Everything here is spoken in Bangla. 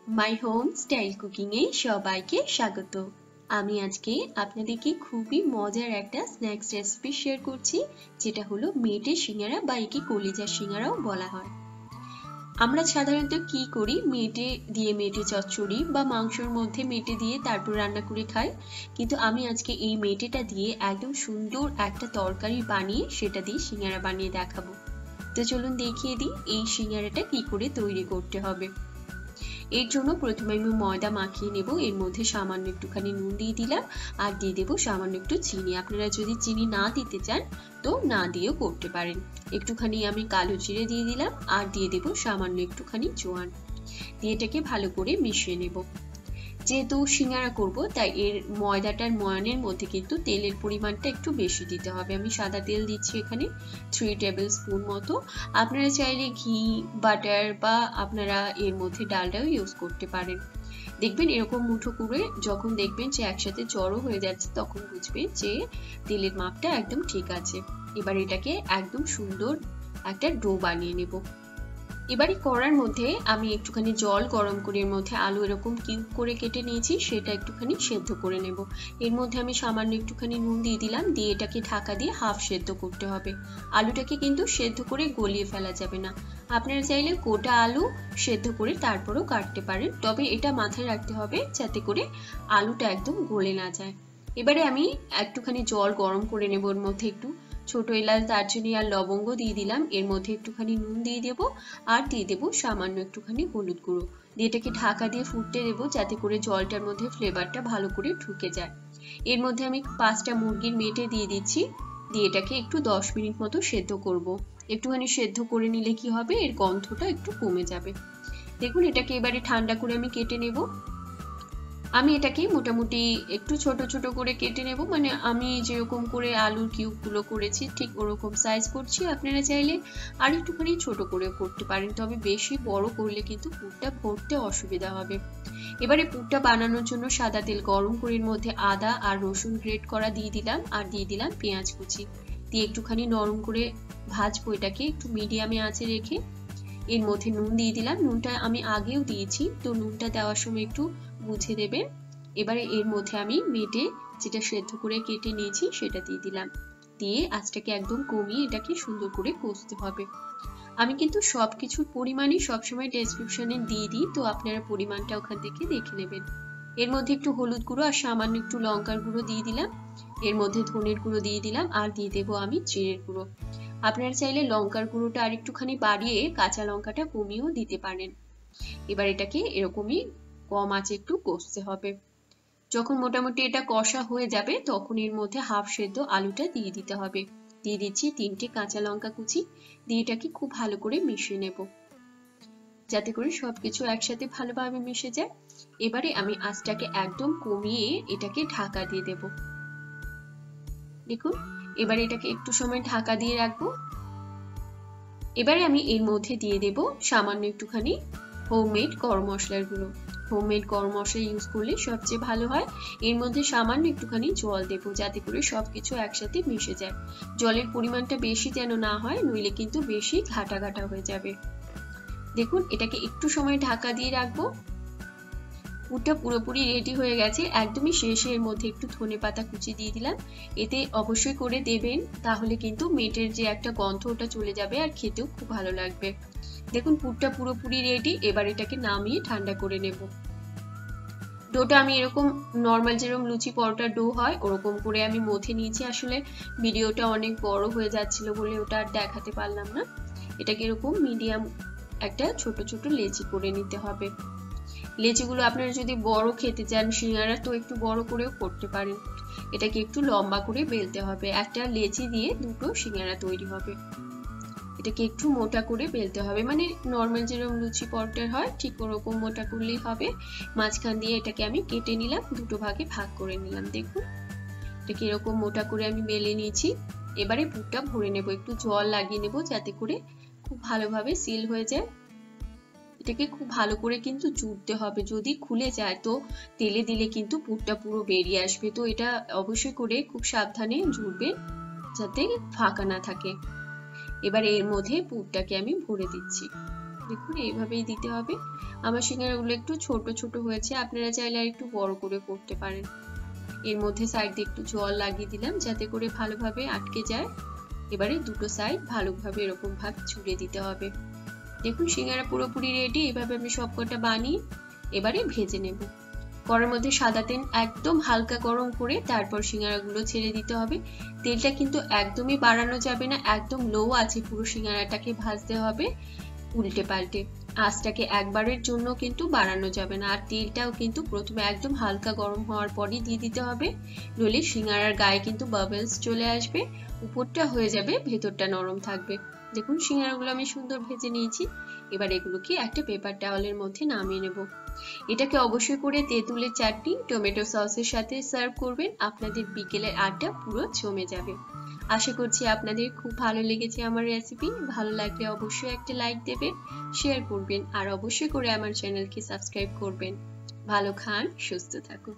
মাই হোম স্টাইল কুকিং এ সবাইকে স্বাগত। আমি আজকে আপনাদেরকে খুবই মজার একটা স্ন্যাক্স রেসিপি শেয়ার করছি, যেটা হলো মেটে সিঙ্গারা বা একে কলিজার সিঙ্গারাও বলা হয়। আমরা সাধারণত কি করি, মেটে দিয়ে মেটে চচ্চড়ি বা মাংসের মধ্যে মেটে দিয়ে তারপর রান্না করে খাই, কিন্তু আমি আজকে এই মেটেটা দিয়ে একদম সুন্দর একটা তরকারি বানিয়ে সেটা দিয়ে সিঙ্গারা বানিয়ে দেখাবো। তো চলুন দেখিয়ে দিই এই সিঙ্গারাটা কি করে তৈরি করতে হবে। এর জন্য প্রথমে আমি ময়দা মাখিয়ে নেব, এর মধ্যে সামান্য একটুখানি নুন দিয়ে দিলাম আর দিয়ে দেবো সামান্য একটু চিনি। আপনারা যদি চিনি না দিতে চান তো না দিয়েও করতে পারেন। একটুখানি আমি কালো জিরে দিয়ে দিলাম আর দিয়ে দেবো সামান্য একটুখানি জোয়ান, দিয়ে এটাকে ভালো করে মিশিয়ে নেব। যেহেতু সিঙ্গারা করব তাই এর ময়দাটার ময়ানের মধ্যে কিন্তু তেলের পরিমাণটা একটু বেশি দিতে হবে। আমি সাদা তেল দিচ্ছি এখানে 3 টেবিল স্পুন মতো। আপনারা চাইলে ঘি, বাটার বা আপনারা এর মধ্যে ডালডাও ইউজ করতে পারেন। দেখবেন এরকম মুঠো করে যখন দেখবেন যে একসাথে জড়ো হয়ে যাচ্ছে, তখন বুঝবেন যে তেলের মাপটা একদম ঠিক আছে। এবার এটাকে একদম সুন্দর একটা ডো বানিয়ে নেব। এবারে কড়ার মধ্যে আমি একটুখানি জল গরম করে এর মধ্যে আলু এরকম কিউব করে কেটে নিয়েছি, সেটা একটুখানি সেদ্ধ করে নেব। এর মধ্যে আমি সামান্য একটুখানি নুন দিয়ে দিলাম, দিয়ে এটাকে ঢাকা দিয়ে হাফ সেদ্ধ করতে হবে। আলুটাকে কিন্তু সেদ্ধ করে গলিয়ে ফেলা যাবে না। আপনারা চাইলে গোটা আলু সেদ্ধ করে তারপরও কাটতে পারেন, তবে এটা মাথায় রাখতে হবে যাতে করে আলুটা একদম গলে না যায়। এবারে আমি একটুখানি জল গরম করে নেব, এর মধ্যে একটু ছোট এলাচ, দারচিনি আর লবঙ্গ দিয়ে দিলাম। এর মধ্যে একটুখানি নুন দিয়ে দেব আর দিয়ে দেবো সামান্য একটুখানি হলুদ গুঁড়ো, দিয়ে এটাকে ঢাকা দিয়ে ফুটতে দেবো যাতে করে জলটার মধ্যে ফ্লেভারটা ভালো করে ঢুকে যায়। এর মধ্যে আমি 5টা মুরগির মেটে দিয়ে দিচ্ছি, দিয়ে এটাকে একটু 10 মিনিট মতো সেদ্ধ করব। একটুখানি সেদ্ধ করে নিলে কি হবে, এর গন্ধটা একটু কমে যাবে। দেখুন এটাকে এবারে ঠান্ডা করে আমি কেটে নেব। আমি এটাকে মোটামুটি একটু ছোট ছোট করে কেটে নেব, মানে আমি যেরকম করে আলুর কিউবগুলো করেছি ঠিক ওরকম সাইজ করছি। আপনারা চাইলে আর একটুখানি ছোট করে করতে পারেন, তবে বেশি বড় করলে কিন্তু পুরটা ভরতে অসুবিধা হবে। এবারে পুরটা বানানোর জন্য সাদা তেল গরম করে এর মধ্যে আদা আর রসুন গ্রেট করা দিয়ে দিলাম আর দিয়ে দিলাম পেঁয়াজ কুচি, দিয়ে একটুখানি নরম করে ভাজবো এটাকে একটু মিডিয়ামে আঁচে রেখে। এর মধ্যে নুন দিয়ে দিলাম, নুনটা আমি আগেও দিয়েছি, তো নুনটা দেওয়ার সময় একটু বুঝে দেবেন। এবারে এর মধ্যে আমি মেটে যেটা সেদ্ধ করে কেটে নিয়েছি সেটা দিয়ে দিলাম, দিয়ে আঁচটাকে একদম কমিয়ে এটাকে সুন্দর করে কষতে হবে। আমি কিন্তু সবকিছুর পরিমাণই সবসময় ডেসক্রিপশনে দিয়ে দিই, তো আপনারা পরিমাণটা ওখান থেকে দেখে নেবেন। এর মধ্যে একটু হলুদ গুঁড়ো আর সামান্য একটু লঙ্কার গুঁড়ো দিয়ে দিলাম, এর মধ্যে ধনের গুঁড়ো দিয়ে দিলাম আর দিয়ে দেবো আমি জিরের গুঁড়ো। আপনারা চাইলে লঙ্কার গুঁড়োটা আর একটুখানি বাড়িয়ে কাঁচা লঙ্কাটা কমিয়েও দিতে পারেন। এবার এটাকে এরকমই কম আঁচে একটু কষতে হবে। যখন মোটামুটি এটা কষা হয়ে যাবে তখন এর মধ্যে হাফ সেদ্ধ আলুটা দিয়ে দিতে হবে। দিয়ে দিচ্ছি 3টে কাঁচা লঙ্কা কুচি, দিয়ে এটাকে খুব ভালো করে মিশিয়ে নেব যাতে করে সবকিছু একসাথে ভালোভাবে মিশে যায়। এবারে আমি আঁচটাকে একদম কমিয়ে এটাকে ঢাকা দিয়ে দেব। দেখুন এবারে এটাকে একটু সময় ঢাকা দিয়ে রাখবো। এবারে আমি এর মধ্যে দিয়ে দেব সামান্য একটুখানি হোমমেড গরম মশলার গুঁড়ো। হোমমেড গরম মশলা ইউজ করলে সবচেয়ে ভালো হয়। এর মধ্যে সামান্য একটুখানি জল দেবো যাতে করে সবকিছু একসাথে মিশে যায়। জলের পরিমাণটা বেশি যেন না হয়, নইলে কিন্তু বেশি ঘাটা ঘাটা হয়ে যাবে। দেখুন এটাকে একটু সময় ঢাকা দিয়ে রাখবো। পুরটা পুরোপুরি রেডি হয়ে গেছে। একদমই শেষে এর মধ্যে একটু ধনেপাতা কুচি দিয়ে দিলাম, এতে অবশ্যই করে দেবেন, তাহলে কিন্তু মেটের যে একটা গন্ধ ওটা চলে যাবে আর খেতেও খুব ভালো লাগবে। দেখুন পুরটা পুরোপুরি রেডি। এবার এটাকে নামিয়ে ঠান্ডা করে নেব। ডোটা আমি এরকম নর্মাল যেরকম লুচি পরোটার ডো হয় ওরকম করে আমি মথে নিয়েছি। আসলে ভিডিওটা অনেক বড় হয়ে যাচ্ছিল বলে ওটা আর দেখাতে পারলাম না। এটাকে এরকম মিডিয়াম একটা ছোট ছোট লেচি করে নিতে হবে। লেচিগুলো আপনারা যদি বড় খেতে চান সিঙ্গারা তো একটু বড় করেও করতে পারেন। এটাকে একটু লম্বা করে বেলতে হবে, একটা লেচি দিয়ে দুটো সিঙ্গারা তৈরি হবে। এটাকে একটু মোটা করে বেলতে হবে, মানে নর্মাল যেরকম লুচি পরোটার হয় ঠিক ওরকম মোটা করলেই হবে। মাঝখান দিয়ে এটাকে আমি কেটে নিলাম, দুটো ভাগে ভাগ করে নিলাম। দেখুন এটাকে এরকম মোটা করে আমি বেলে নিয়েছি। এবারে পুরটা ভরে নেব, একটু জল লাগিয়ে নেব যাতে করে খুব ভালোভাবে সিল হয়ে যায়। এটাকে খুব ভালো করে কিন্তু জুড়তে হবে, যদি খুলে যায় তো তেলে দিলে কিন্তু পুরটা পুরো বেরিয়ে আসবে। তো এটা অবশ্যই করে খুব সাবধানে জুড়বে যাতে ফাঁকা না থাকে। এবার এর মধ্যে পুরটাকে আমি ভরে দিচ্ছি। দেখুন এইভাবেই দিতে হবে। আমার সিঙ্গারাগুলো একটু ছোট ছোট হয়েছে, আপনারা চাইলে আর একটু বড় করে করতে পারেন। এর মধ্যে সাইড দিয়ে একটু জল লাগিয়ে দিলাম যাতে করে ভালোভাবে আটকে যায়। এবারে দুটো সাইড ভালোভাবে এরকম ভাবে ছুঁড়ে দিতে হবে। দেখুন সিঙ্গারা পুরোপুরি রেডি। এভাবে আমি সবকটা বানিয়ে এবারে ভেজে নেব। কড়াইয়ের মধ্যে সাদা তেল একদম হালকা গরম করে তারপর সিঙ্গারাগুলো ছেড়ে দিতে হবে। তেলটা কিন্তু একদমই বাড়ানো যাবে না, একদম লো আছে পুরো সিঙ্গারাটাকে ভাজতে হবে উল্টে পাল্টে। আঁচটাকে একবারের জন্য কিন্তু বাড়ানো যাবে না। আর তেলটাও কিন্তু প্রথমে একদম হালকা গরম হওয়ার পরই দিয়ে দিতে হবে, নইলে সিঙ্গারার গায়ে কিন্তু বাবলস চলে আসবে, উপরটা হয়ে যাবে, ভেতরটা নরম থাকবে। দেখুন সিঙ্গারাগুলো আমি সুন্দর ভেজে নিয়েছি। এবার এগুলোকে একটা পেপার টাওয়ালের মধ্যে নামিয়ে নেব। এটাকে অবশ্যই করে তেঁতুলের চাটনি টমেটো সসের সাথে সার্ভ করবেন। আপনাদের বিকেলের আড্ডা পুরো জমে যাবে। আশা করছি আপনাদের খুব ভালো লেগেছে আমার রেসিপি। ভালো লাগলে অবশ্যই একটা লাইক দেবেন, শেয়ার করবেন আর অবশ্যই করে আমার চ্যানেলকে সাবস্ক্রাইব করবেন। ভালো খান, সুস্থ থাকুন।